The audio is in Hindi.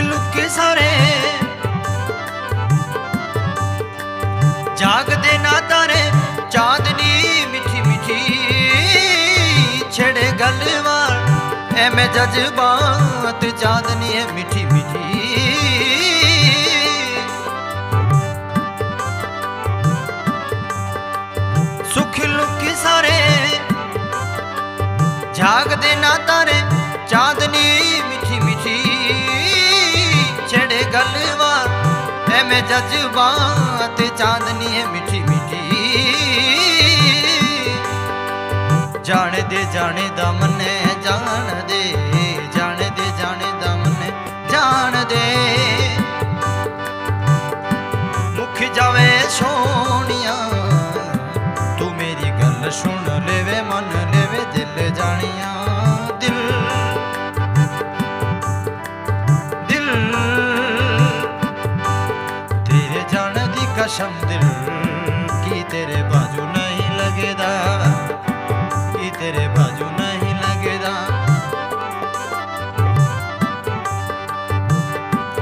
लुके सारे जागदे ना तारे चांदनी मिठी मिठी छेड़े गलवार एमे जज्बात चांदनी है मिठी मिठी सुख लुके सारे जागदे ना तारे चांदनी मिठी मिठी छेड़े गलवार एमे जज्बात चांदनी है मिठी मिठी जाने दा मने जान दे जाने दा मने जान दे मुख जावे सोनिया तू मेरी गल सुन लेवे मन लेवे दिल जानिया दिल दिल तेरे जाने दी कसम दिल की तेरे